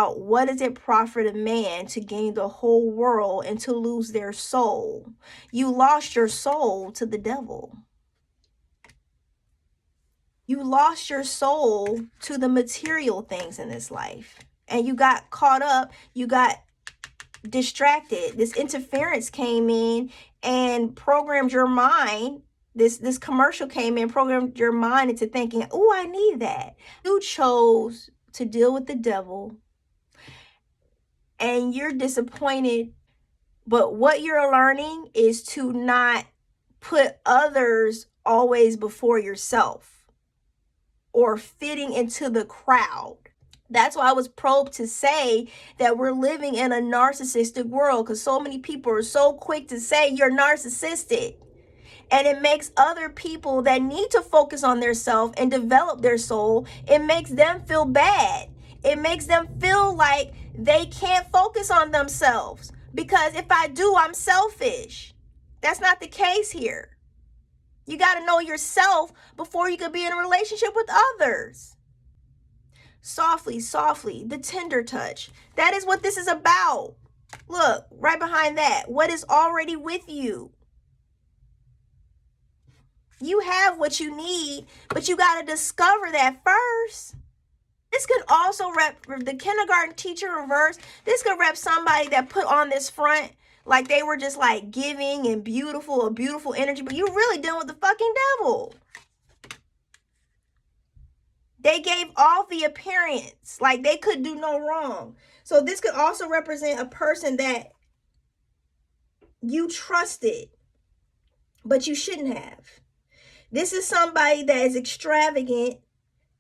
what does it profit a man to gain the whole world and to lose their soul? You lost your soul to the devil. You lost your soul to the material things in this life. And you got caught up, you got distracted. This interference came in and programmed your mind. This commercial came in, programmed your mind into thinking, oh, I need that. You chose to deal with the devil and you're disappointed. But what you're learning is to not put others always before yourself or fitting into the crowd. That's why I was probed to say that we're living in a narcissistic world, because so many people are so quick to say you're narcissistic. And it makes other people that need to focus on their self and develop their soul, it makes them feel bad. It makes them feel like they can't focus on themselves. Because if I do, I'm selfish. That's not the case here. You got to know yourself before you can be in a relationship with others. Softly, softly, the tender touch. That is what this is about. Look, right behind that. What is already with you? You have what you need, but you got to discover that first. This could also rep the kindergarten teacher reverse. This could rep somebody that put on this front like they were just like giving and beautiful, a beautiful energy, but you're really dealing with the fucking devil. They gave off the appearance like they could do no wrong. So this could also represent a person that you trusted, but you shouldn't have. This is somebody that is extravagant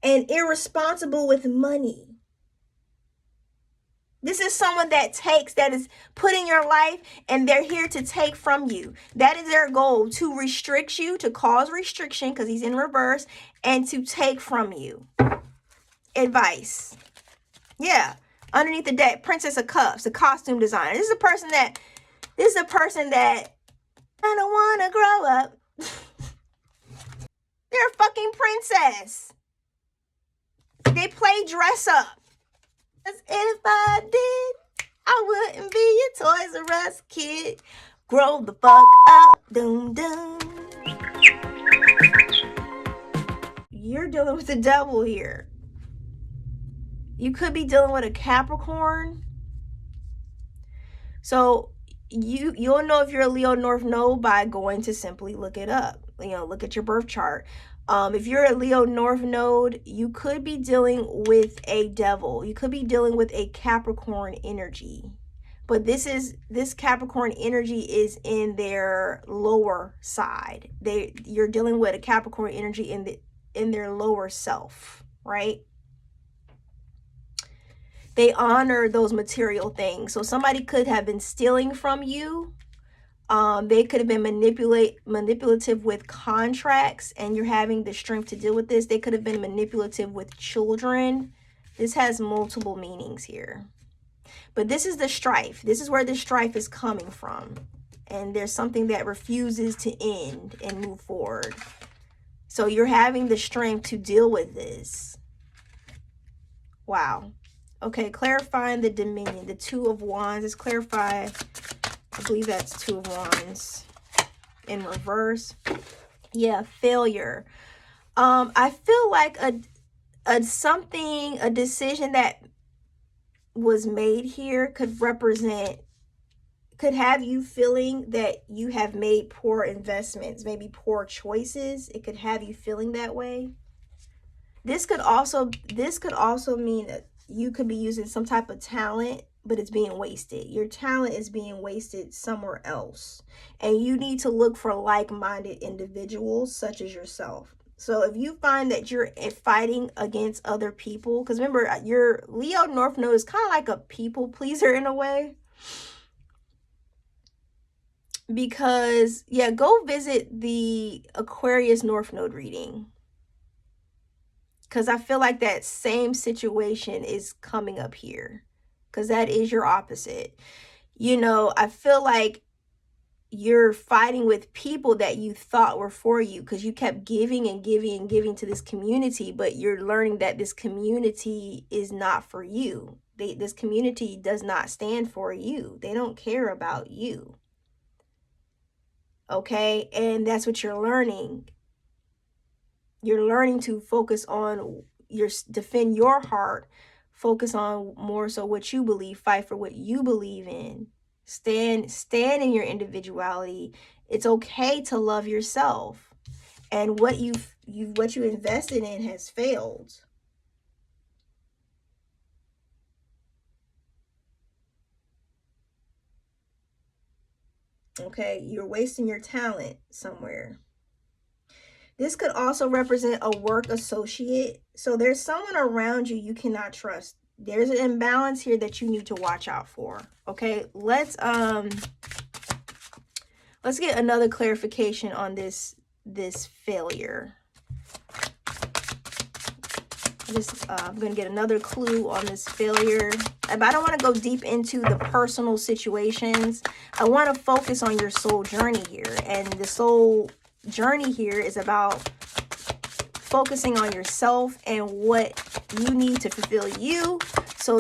and irresponsible with money. This is someone that is put in your life and they're here to take from you. That is their goal, to restrict you, to cause restriction because he's in reverse, and to take from you. Advice. Yeah. Underneath the deck, Princess of Cups, the costume designer. This is a person that I don't want to grow up. They're a fucking princess. They play dress up. As if I did, I wouldn't be a Toys R Us kid. Grow the fuck up. Doom, doom. You're dealing with the devil here. You could be dealing with a Capricorn. So you'll know if you're a Leo North Node by going to simply look it up. Look at your birth chart. If you're a Leo North Node, you could be dealing with a devil. You could be dealing with a Capricorn energy. But this Capricorn energy is in their lower side. You're dealing with a Capricorn energy in their lower self, right? They honor those material things. So somebody could have been stealing from you. They could have been manipulative with contracts, and you're having the strength to deal with this. They could have been manipulative with children. This has multiple meanings here. But this is the strife. This is where the strife is coming from. And there's something that refuses to end and move forward. So you're having the strength to deal with this. Wow. Okay, clarifying the dominion. The Two of Wands. Let's clarify. I believe that's Two of Wands in reverse. Yeah, failure. I feel like a decision that was made here could have you feeling that you have made poor investments, maybe poor choices. It could have you feeling that way. This could also mean that you could be using some type of talent, but it's being wasted. Your talent is being wasted somewhere else. And you need to look for like-minded individuals such as yourself. So if you find that you're fighting against other people, because remember, your Leo North Node is kind of like a people pleaser in a way. Because, yeah, go visit the Aquarius North Node reading. Because I feel like that same situation is coming up here. Because that is your opposite. I feel like you're fighting with people that you thought were for you. Because you kept giving and giving and giving to this community. But you're learning that this community is not for you. This community does not stand for you. They don't care about you. Okay? And that's what you're learning. You're learning to focus on defend your heart, focus on more so what you believe, fight for what you believe in. Stand in your individuality. It's okay to love yourself. And what you invested in has failed. Okay, you're wasting your talent somewhere. This could also represent a work associate. So there's someone around you you cannot trust. There's an imbalance here that you need to watch out for. Okay, let's get another clarification on this failure. I'm going to get another clue on this failure. But I don't want to go deep into the personal situations. I want to focus on your soul journey here. And the soul journey here is about focusing on yourself and what you need to fulfill you. So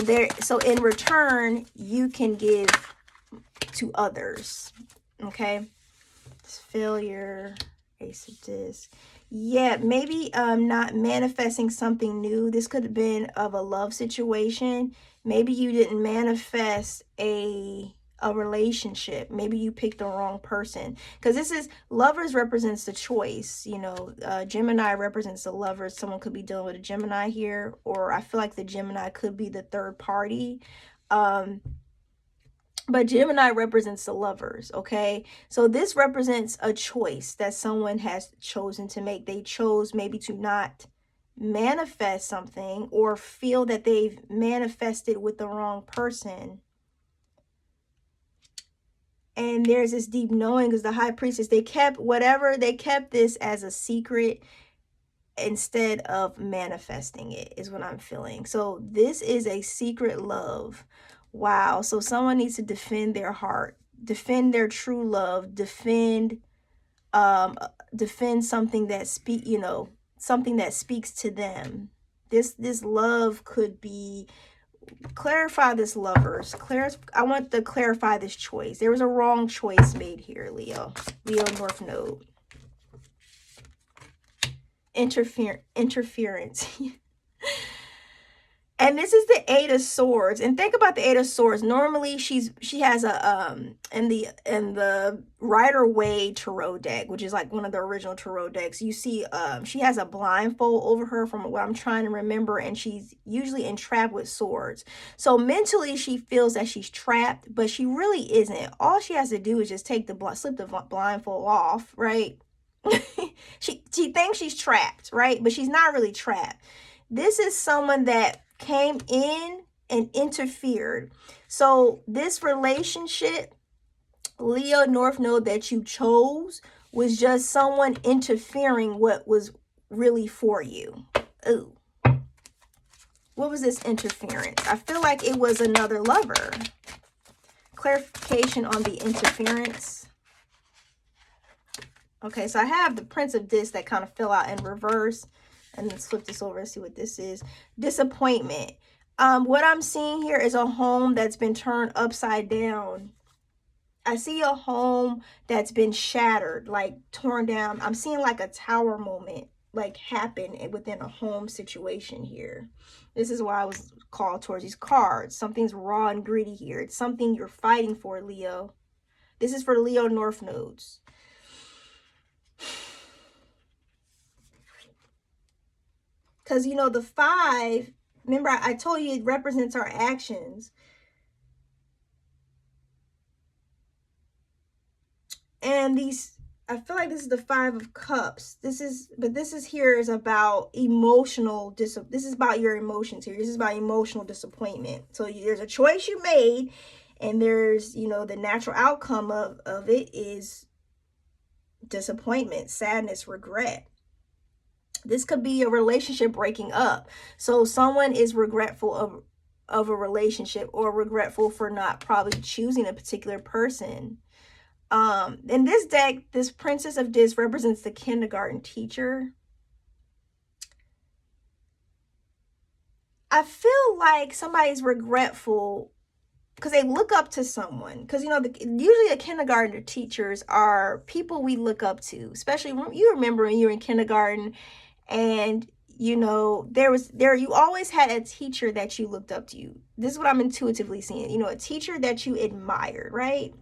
in return, you can give to others. Okay. This failure, Ace of Discs. Yeah, maybe not manifesting something new. This could have been of a love situation. Maybe you didn't manifest a relationship. Maybe you picked the wrong person. Because this is, lovers represents the choice. You know, Gemini represents the lovers. Someone could be dealing with a Gemini here. Or I feel like the Gemini could be the third party. But Gemini represents the lovers, okay? So this represents a choice that someone has chosen to make. They chose maybe to not manifest something or feel that they've manifested with the wrong person. And there's this deep knowing because the High Priestess, they kept this as a secret instead of manifesting it, is what I'm feeling. So this is a secret love. Wow. So someone needs to defend their heart, defend their true love, defend something that something that speaks to them. This love could be, clarify this, lovers. I want to clarify this choice. There was a wrong choice made here, Leo North Node. Interference. And this is the Eight of Swords. And think about the Eight of Swords. Normally she has a in the Rider-Waite tarot deck, which is like one of the original tarot decks, you see she has a blindfold over her from what I'm trying to remember, and she's usually entrapped with swords. So mentally she feels that she's trapped, but she really isn't. All she has to do is just slip the blindfold off, right? she thinks she's trapped, right? But she's not really trapped. This is someone that came in and interfered. So this relationship, Leo North Node, that you chose was just someone interfering what was really for you. Ooh. What was this interference? I feel like it was another lover. Clarification on the interference. Okay, so I have the Prince of Discs that kind of fell out in reverse. And let's flip this over and see what this is. Disappointment. What I'm seeing here is a home that's been turned upside down. I see a home that's been shattered, like torn down. I'm seeing like a tower moment like happen within a home situation here. This is why I was called towards these cards. Something's raw and gritty here. It's something you're fighting for, Leo. This is for Leo North Nodes. Because, you know, the 5, remember I told you it represents our actions. And these, I feel like this is the 5 of Cups. This is here is about emotional, this is about your emotions here. This is about emotional disappointment. So there's a choice you made, and there's, you know, the natural outcome of it is disappointment, sadness, regret. This could be a relationship breaking up. So someone is regretful of a relationship, or regretful for not probably choosing a particular person. In this deck, this Princess of Discs represents the kindergarten teacher. I feel like somebody's regretful because they look up to someone. Because, you know, usually the kindergarten teachers are people we look up to, especially you remember when you were in kindergarten and, you know, you always had a teacher that you looked up to. You. This is what I'm intuitively seeing, you know, a teacher that you admired, right?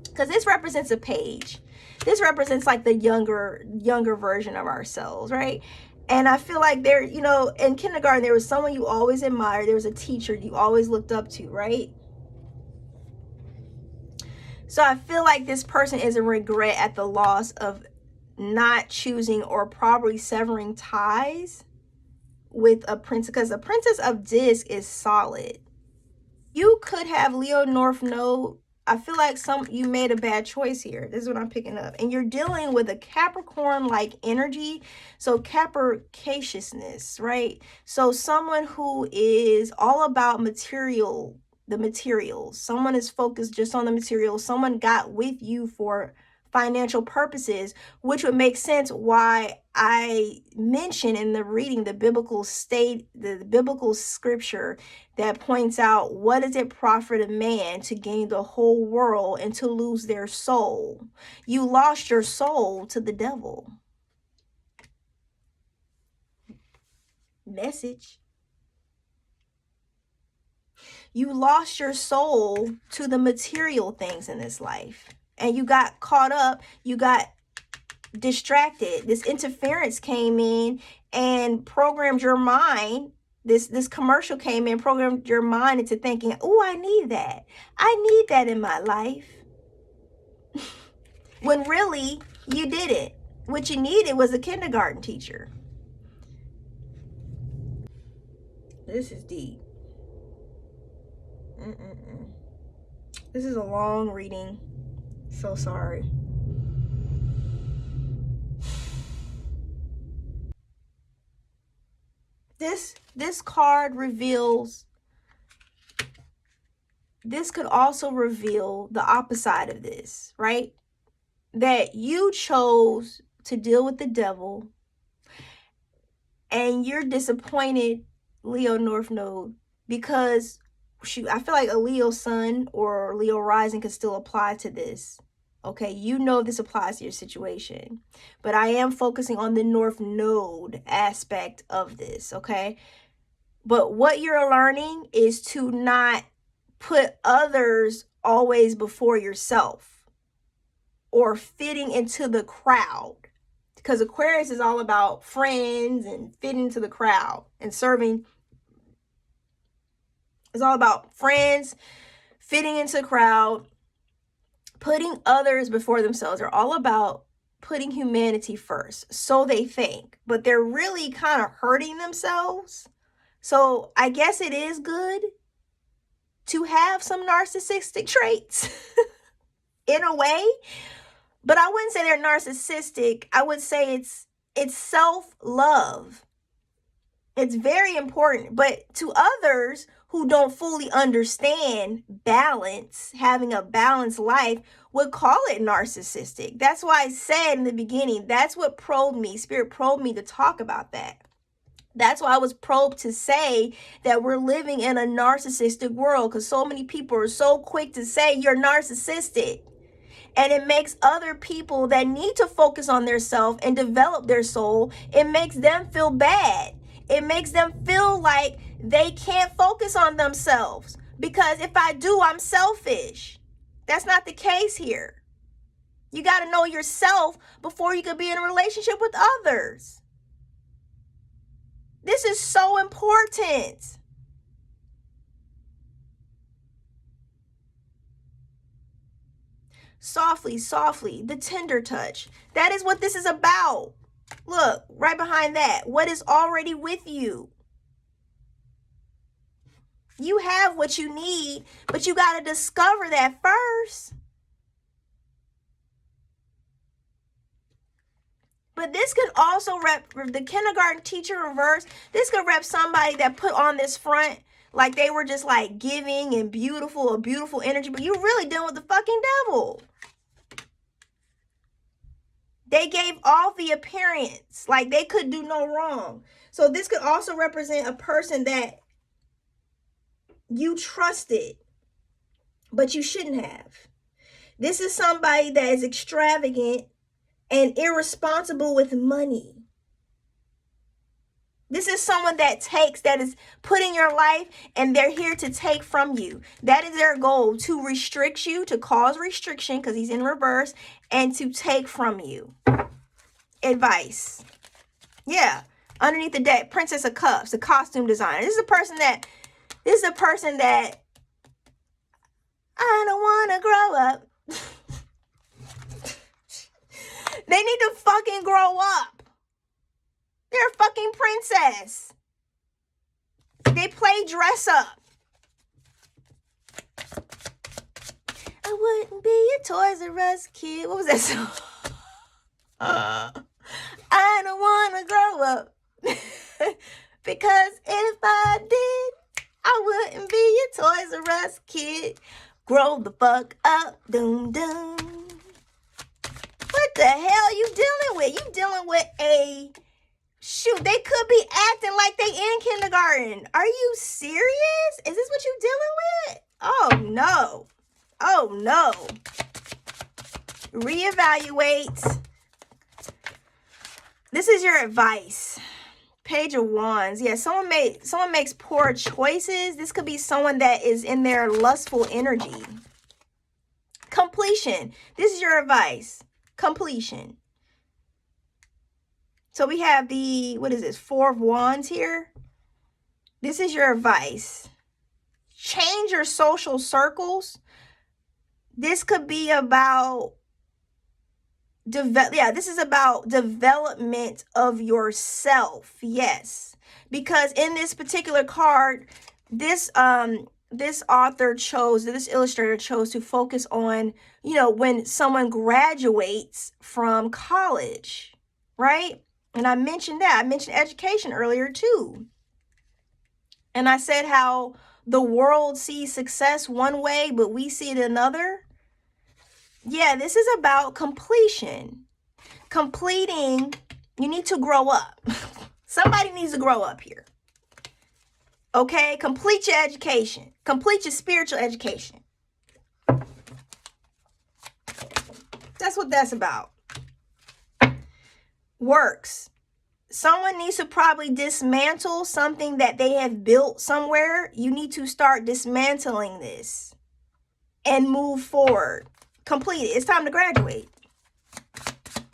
Because this represents a page. This represents like the younger version of ourselves, right? And I feel like there, you know, in kindergarten, there was someone you always admired. There was a teacher you always looked up to, right? So I feel like this person is a regret at the loss of not choosing or probably severing ties with a princess, because the Princess of Disc is solid. You could have Leo North Node. I feel like you made a bad choice here. This is what I'm picking up. And you're dealing with a Capricorn-like energy. So capriciousness, right? So someone who is all about the materials. Someone is focused just on the materials. Someone got with you for financial purposes, which would make sense why I mentioned in the reading the biblical scripture that points out, what does it profit a man to gain the whole world and to lose their soul? You lost your soul to the devil. Message. You lost your soul to the material things in this life. And you got caught up, you got distracted. This interference came in and programmed your mind. This commercial came in, programmed your mind into thinking, oh, I need that. I need that in my life. When really, you didn't. What you needed was a kindergarten teacher. This is deep. This is a long reading. So sorry. This card reveals, this could also reveal the opposite of this, right? That you chose to deal with the devil and you're disappointed, Leo North Node, because I feel like a Leo sun or Leo rising could still apply to this. Okay, you know this applies to your situation, but I am focusing on the North Node aspect of this, okay? But what you're learning is to not put others always before yourself or fitting into the crowd. Because Aquarius is all about friends and fitting into the crowd and serving. It's all about friends, fitting into the crowd, putting others before themselves. They're all about putting humanity first, so they think, but they're really kind of hurting themselves. So I guess it is good to have some narcissistic traits in a way, but I wouldn't say they're narcissistic. I would say it's self-love. It's very important, but to others who don't fully understand balance, having a balanced life, would call it narcissistic. That's why I said in the beginning, that's what probed me. Spirit probed me to talk about that. That's why I was probed to say that we're living in a narcissistic world, because so many people are so quick to say you're narcissistic. And it makes other people that need to focus on their self and develop their soul, it makes them feel bad. It makes them feel like they can't focus on themselves, because if I do, I'm selfish. That's not the case here. You got to know yourself before you can be in a relationship with others. This is so important. Softly, softly, the tender touch. That is what this is about. Look, right behind that, what is already with you. You have what you need, but you got to discover that first. But this could also rep the kindergarten teacher reverse. This could rep somebody that put on this front like they were just like giving and beautiful, a beautiful energy, but you're really dealing with the fucking devil. They gave off the appearance like they could do no wrong. So this could also represent a person that you trusted, but you shouldn't have. This is somebody that is extravagant and irresponsible with money. This is someone that is put in your life and they're here to take from you. That is their goal, to restrict you, to cause restriction, because he's in reverse, and to take from you. Advice. Yeah. Underneath the deck, Princess of Cups, the costume designer. This is a person that I don't want to grow up. They need to fucking grow up. They're a fucking princess. They play dress up. I wouldn't be a Toys R Us kid. What was that song? I don't want to grow up. Because if I did, I wouldn't be a Toys R Us kid. Grow the fuck up. Doom, doom. What the hell you dealing with? You dealing with a... Shoot, they could be acting like they in kindergarten. Are you serious? Is this what you dealing with? Oh, no. Oh, no. Reevaluate. This is your advice. Page of Wands. Yeah, someone makes poor choices. This could be someone that is in their lustful energy. Completion. This is your advice. Completion. So we have the, what is this, Four of Wands here. This is your advice. Change your social circles. This could be about, this is about development of yourself. Yes. Because in this particular card, this illustrator chose to focus on, when someone graduates from college, right? And I mentioned that. I mentioned education earlier too. And I said how the world sees success one way, but we see it another. Yeah, this is about completion. Completing, you need to grow up. Somebody needs to grow up here. Okay? Complete your education. Complete your spiritual education. That's what that's about. Works. Someone needs to probably dismantle something that they have built somewhere. You need to start dismantling this and move forward. Complete it. It's time to graduate.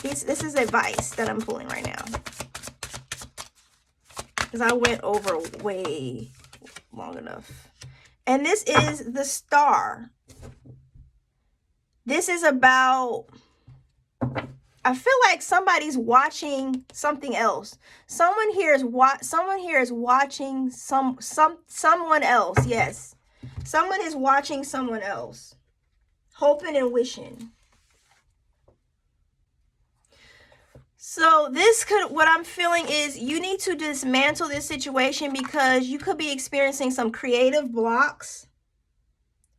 This is advice that I'm pulling right now, because I went over way long enough. And this is the Star. This is about, I feel like somebody's watching something else. Someone here is watching someone else. Yes. Someone is watching someone else. Hoping and wishing. So what I'm feeling is you need to dismantle this situation, because you could be experiencing some creative blocks.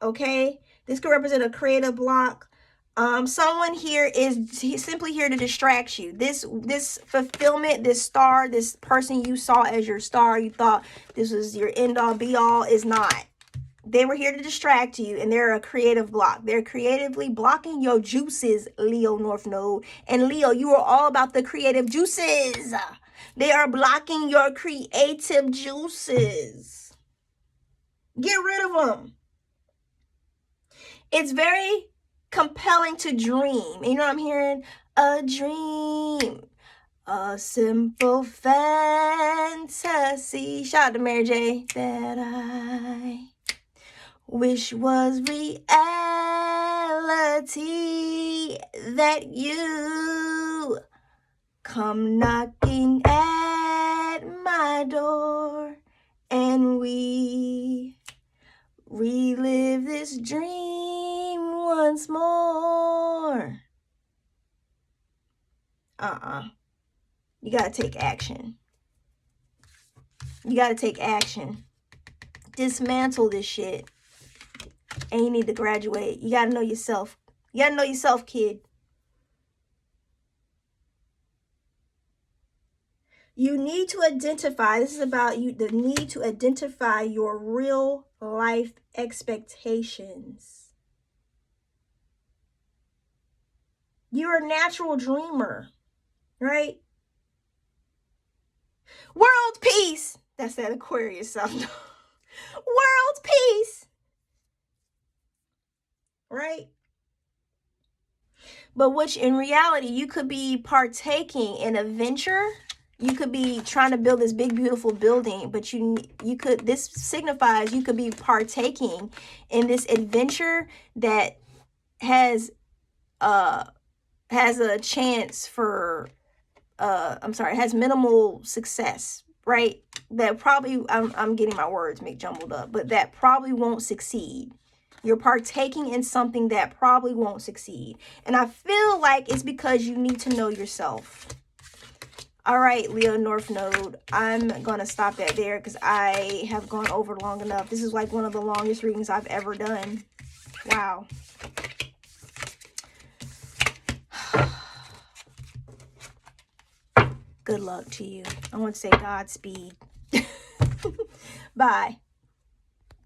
Okay? This could represent a creative block. Someone here is simply here to distract you. This fulfillment, this star, this person you saw as your star, you thought this was your end all be all, is not. They were here to distract you, and they're a creative block. They're creatively blocking your juices, Leo North Node. And Leo, you are all about the creative juices. They are blocking your creative juices. Get rid of them. It's very compelling to dream. You know what I'm hearing? A dream. A simple fantasy. Shout out to Mary J. That I wish was reality, that you come knocking at my door and we relive this dream once more. You gotta take action. You gotta take action. Dismantle this shit. And you need to graduate. You gotta know yourself. You gotta know yourself, kid. You need to identify, this is about you, the need to identify your real life expectations. You're a natural dreamer, right? World peace. That's that Aquarius stuff. World peace, right? But which in reality, you could be partaking in a venture. You could be trying to build this big, beautiful building, but you could, this signifies you could be partaking in this adventure that has a chance for has minimal success, right? That probably, I'm getting my words mixed jumbled up, but that probably won't succeed. You're partaking in something that probably won't succeed. And I feel like it's because you need to know yourself. All right, Leo North Node, I'm going to stop that there because I have gone over long enough. This is like one of the longest readings I've ever done. Wow. Good luck to you. I want to say Godspeed. Bye.